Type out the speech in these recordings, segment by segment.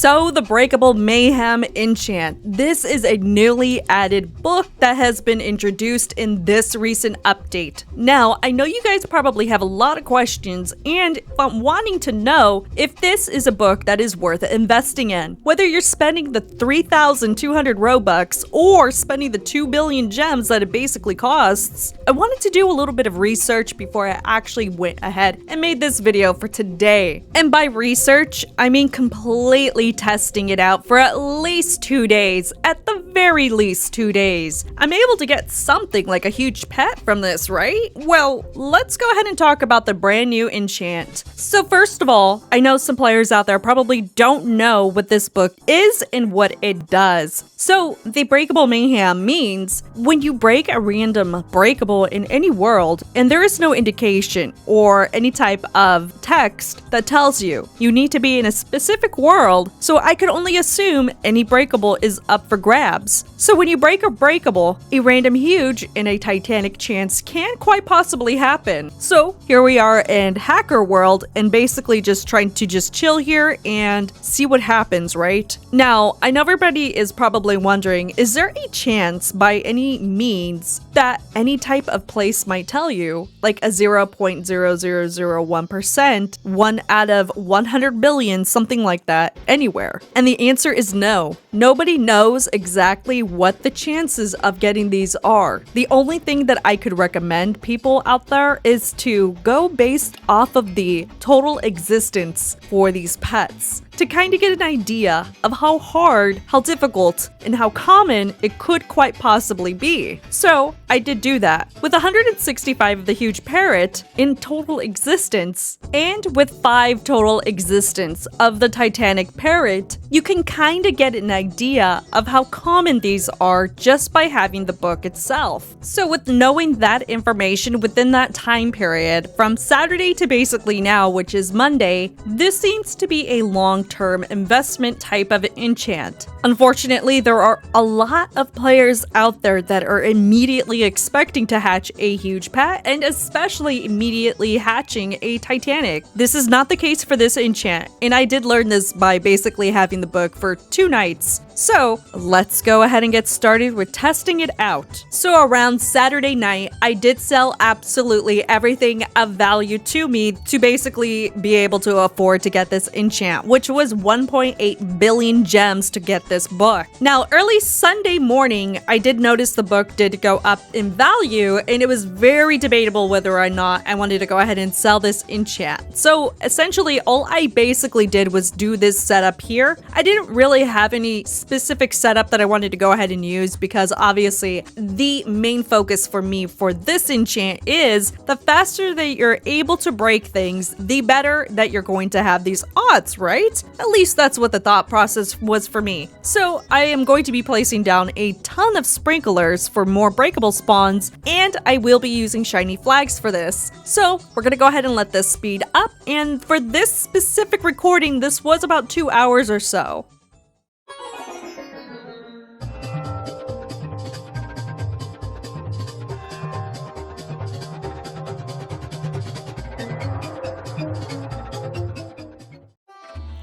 So the Breakable Mayhem Enchant. This is a newly added book that has been introduced in this recent update. Now, I know you guys probably have a lot of questions and wanting to know if this is a book that is worth investing in. Whether you're spending the 3,200 Robux or spending the 2 billion gems that it basically costs, I wanted to do a little bit of research before I actually went ahead and made this video for today. And by research, I mean completely testing it out for at least 2 days, at the very least 2 days. I'm able to get something like a huge pet from this, right? Well, let's go ahead and talk about the brand new Enchant. So first of all, I know some players out there probably don't know what this book is and what it does. So the Breakable Mayhem means when you break a random breakable in any world and there is no indication or any type of text that tells you need to be in a specific world, so I could only assume any breakable is up for grabs. So when you break a breakable, a random huge and a Titanic chance can't quite possibly happen. So here we are in hacker world and basically just trying to chill here and see what happens, right? Now, I know everybody is probably wondering, is there a chance by any means that any type of place might tell you, like a 0.0001%, 1 out of 100 billion, something like that, anywhere? And the answer is no. Nobody knows exactly what the chances of getting these are. The only thing that I could recommend people out there is to go based off of the total existence for these pets, to kind of get an idea of how hard, how difficult, and how common it could quite possibly be. So I did do that. With 165 of the Huge Parrot in total existence, and with 5 total existence of the Titanic Parrot, you can kind of get an idea of how common these are just by having the book itself. So with knowing that information within that time period, from Saturday to basically now, which is Monday, this seems to be a long-term investment type of enchant. Unfortunately, there are a lot of players out there that are immediately expecting to hatch a huge pet, and especially immediately hatching a Titanic. This is not the case for this enchant, and I did learn this by basically having the book for 2 nights. So let's go ahead and get started with testing it out. So around Saturday night, I did sell absolutely everything of value to me to basically be able to afford to get this enchant, which was 1.8 billion gems to get this book. Now, early Sunday morning, I did notice the book did go up in value, and it was very debatable whether or not I wanted to go ahead and sell this enchant. So essentially, all I basically did was do this setup here. I didn't really have any specific setup that I wanted to go ahead and use because obviously the main focus for me for this enchant is the faster that you're able to break things, the better that you're going to have these odds, right? At least that's what the thought process was for me. So I am going to be placing down a ton of sprinklers for more breakable spawns, and I will be using shiny flags for this. So we're gonna go ahead and let this speed up, and for this specific recording, this was about 2 hours or so.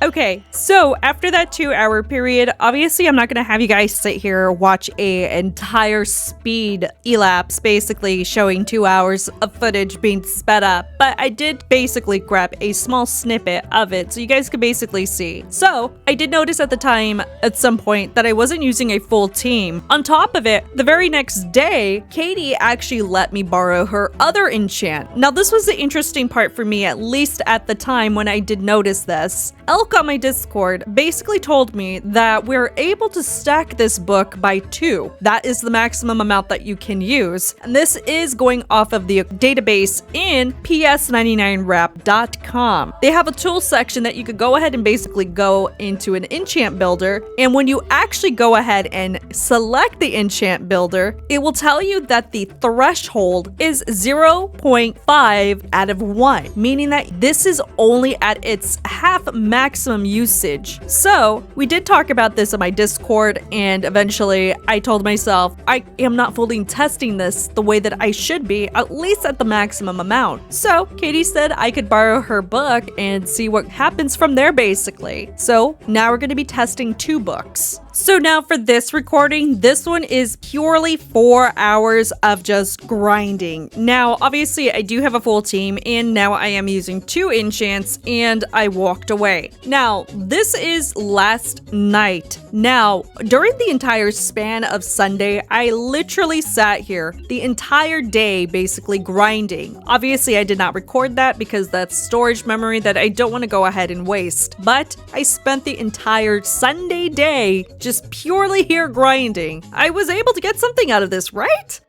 Okay, so after that 2-hour period, obviously I'm not going to have you guys sit here watch a entire speed elapse, basically showing 2 hours of footage being sped up, but I did basically grab a small snippet of it so you guys could basically see. So I did notice at the time, at some point, that I wasn't using a full team. On top of it, the very next day, Katie actually let me borrow her other enchant. Now this was the interesting part for me, at least at the time when I did notice this. Elk on my Discord basically told me that we're able to stack this book by 2. That is the maximum amount that you can use. And this is going off of the database in ps99wrap.com. They have a tool section that you could go ahead and basically go into an enchant builder. And when you actually go ahead and select the enchant builder, it will tell you that the threshold is 0.5 out of 1, meaning that this is only at its half maximum maximum usage. So we did talk about this in my Discord, and eventually I told myself I am not fully testing this the way that I should be, at least at the maximum amount. So Katie said I could borrow her book and see what happens from there basically. So now we're going to be testing 2 books. So now for this recording, this one is purely 4 hours of just grinding. Now, obviously I do have a full team, and now I am using 2 enchants, and I walked away. Now, this is last night. Now, during the entire span of Sunday, I literally sat here the entire day basically grinding. Obviously, I did not record that because that's storage memory that I don't want to go ahead and waste. But I spent the entire Sunday day just purely here grinding. I was able to get something out of this, right?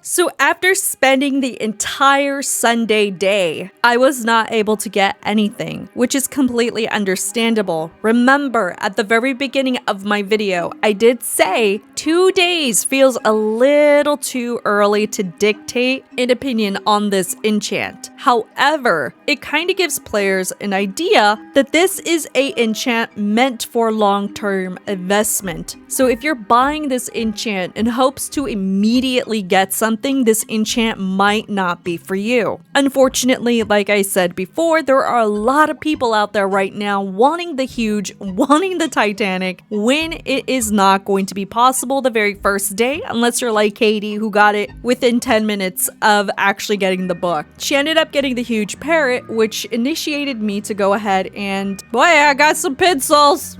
So after spending the entire Sunday day, I was not able to get anything, which is completely understandable. Remember, at the very beginning of my video, I did say 2 days feels a little too early to dictate an opinion on this enchant. However, it kind of gives players an idea that this is a enchant meant for long-term investment. So if you're buying this enchant in hopes to immediately get something, this enchant might not be for you. Unfortunately, like I said before, there are a lot of people out there right now wanting the Huge, wanting the Titanic, when it is not going to be possible the very first day, unless you're like Katie, who got it within 10 minutes of actually getting the book. She ended up getting the Huge Parrot, which initiated me to go ahead and, boy, I got some pencils.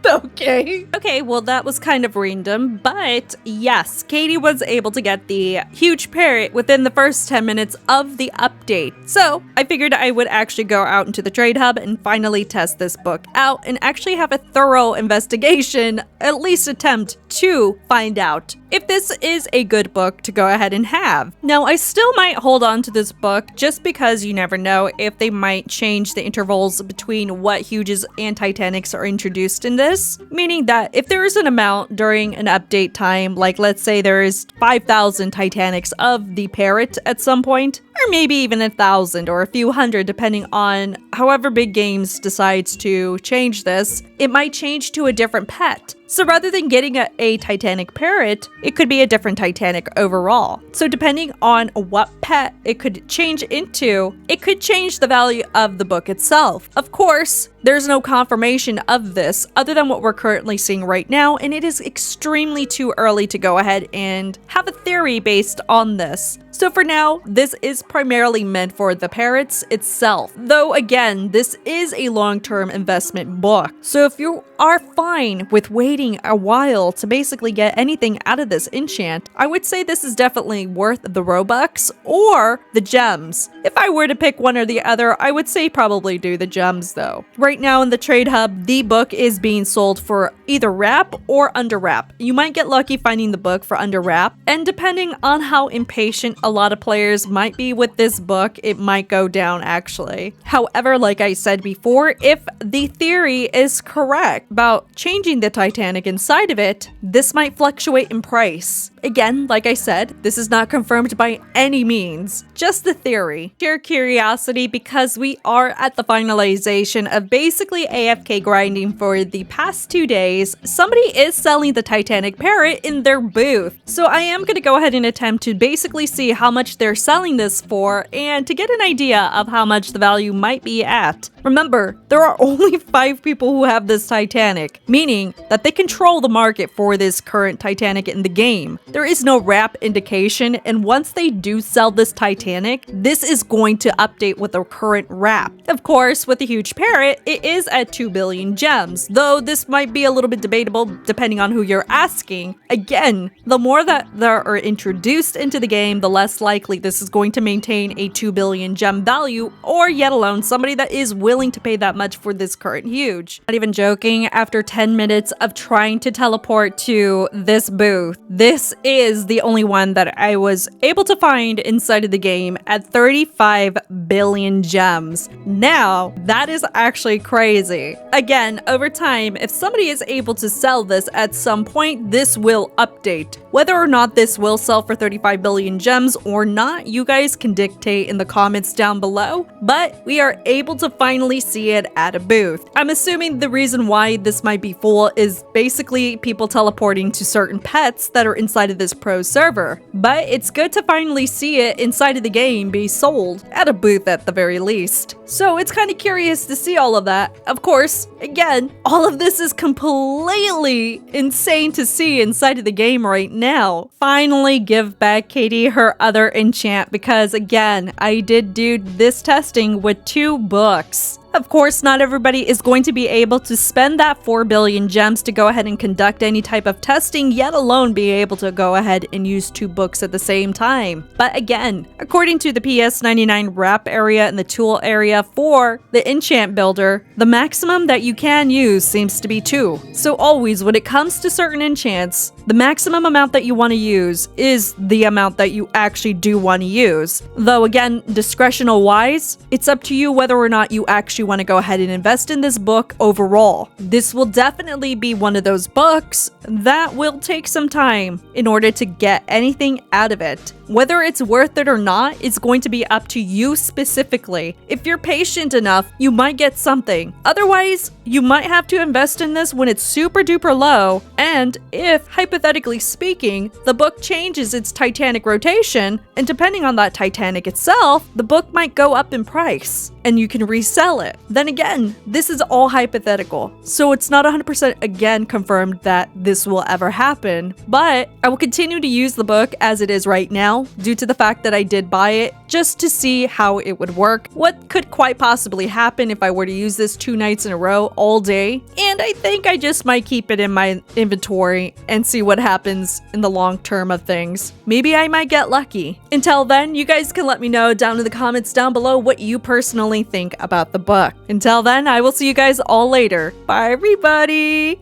Okay, well, that was kind of random, but yes, Katie was able to get the Huge Parrot within the first 10 minutes of the update. So I figured I would actually go out into the trade hub and finally test this book out and actually have a thorough investigation, at least attempt to find out if this is a good book to go ahead and have. Now, I still might hold on to this book just because you never know if they might change the intervals between what Huges and Titanics are introduced in this. Meaning that if there is an amount during an update time, like let's say there is 5,000 Titanics of the Parrot at some point, or maybe even 1,000 or a few hundred depending on however big games decides to change this, it might change to a different pet. So rather than getting a Titanic Parrot, it could be a different Titanic overall. So depending on what pet it could change into, it could change the value of the book itself. Of course, there's no confirmation of this other than what we're currently seeing right now, and it is extremely too early to go ahead and have a theory based on this. So for now, this is primarily meant for the parrots itself. Though again, this is a long-term investment book. So if you are fine with waiting a while to basically get anything out of this enchant, I would say this is definitely worth the Robux or the gems. If I were to pick one or the other, I would say probably do the gems though. Right now in the trade hub, the book is being sold for either wrap or under wrap. You might get lucky finding the book for under wrap, and depending on how impatient a lot of players might be with this book, it might go down actually. However, like I said before, if the theory is correct about changing the Titanic inside of it, this might fluctuate in price. Again, like I said, this is not confirmed by any means, just the theory. Pure curiosity, because we are at the finalization of basically AFK grinding for the past 2 days. Somebody is selling the Titanic Parrot in their booth. So I am going to go ahead and attempt to basically see how much they're selling this for and to get an idea of how much the value might be at. Remember, there are only 5 people who have this Titanic, meaning that they control the market for this current Titanic in the game. there is no wrap indication, and once they do sell this Titanic, this is going to update with the current wrap. Of course, with the Huge Parrot, it is at 2 billion gems, though this might be a little bit debatable depending on who you're asking. Again, the more that there are introduced into the game, the less likely this is going to maintain a 2 billion gem value, or yet alone somebody that is willing to pay that much for this current Huge. Not even joking, after 10 minutes of trying to teleport to this booth, this is the only one that I was able to find inside of the game at 35 billion gems. Now, that is actually crazy. Again, over time, if somebody is able to sell this at some point, this will update. Whether or not this will sell for 35 billion gems or not, you guys can dictate in the comments down below, but we are able to finally see it at a booth. I'm assuming the reason why this might be full is basically people teleporting to certain pets that are inside of this pro server, but it's good to finally see it inside of the game be sold at a booth at the very least. So it's kind of curious to see all of that. Of course, again, all of this is completely insane to see inside of the game right now. Finally give back Katie her other enchant, because again, I did do this testing with 2 books. Of course, not everybody is going to be able to spend that 4 billion gems to go ahead and conduct any type of testing, yet alone be able to go ahead and use 2 books at the same time. But again, according to the PS99 wrap area and the tool area for the enchant builder, the maximum that you can use seems to be 2. So always, when it comes to certain enchants, the maximum amount that you want to use is the amount that you actually do want to use. Though again, discretional wise, it's up to you whether or not you actually want to go ahead and invest in this book overall. This will definitely be one of those books that will take some time in order to get anything out of it. Whether it's worth it or not is going to be up to you specifically. If you're patient enough, you might get something. Otherwise, you might have to invest in this when it's super duper low, and if, hypothetically speaking, the book changes its Titanic rotation, and depending on that Titanic itself, the book might go up in price, and you can resell it. Then again, this is all hypothetical, so it's not 100% again confirmed that this will ever happen, but I will continue to use the book as it is right now, due to the fact that I did buy it just to see how it would work, what could quite possibly happen if I were to use this 2 nights in a row all day, and I think I just might keep it in my inventory and see what happens in the long term of things. Maybe I might get lucky. Until then, you guys can let me know down in the comments down below what you personally think about the book. Until then, I will see you guys all later. Bye everybody!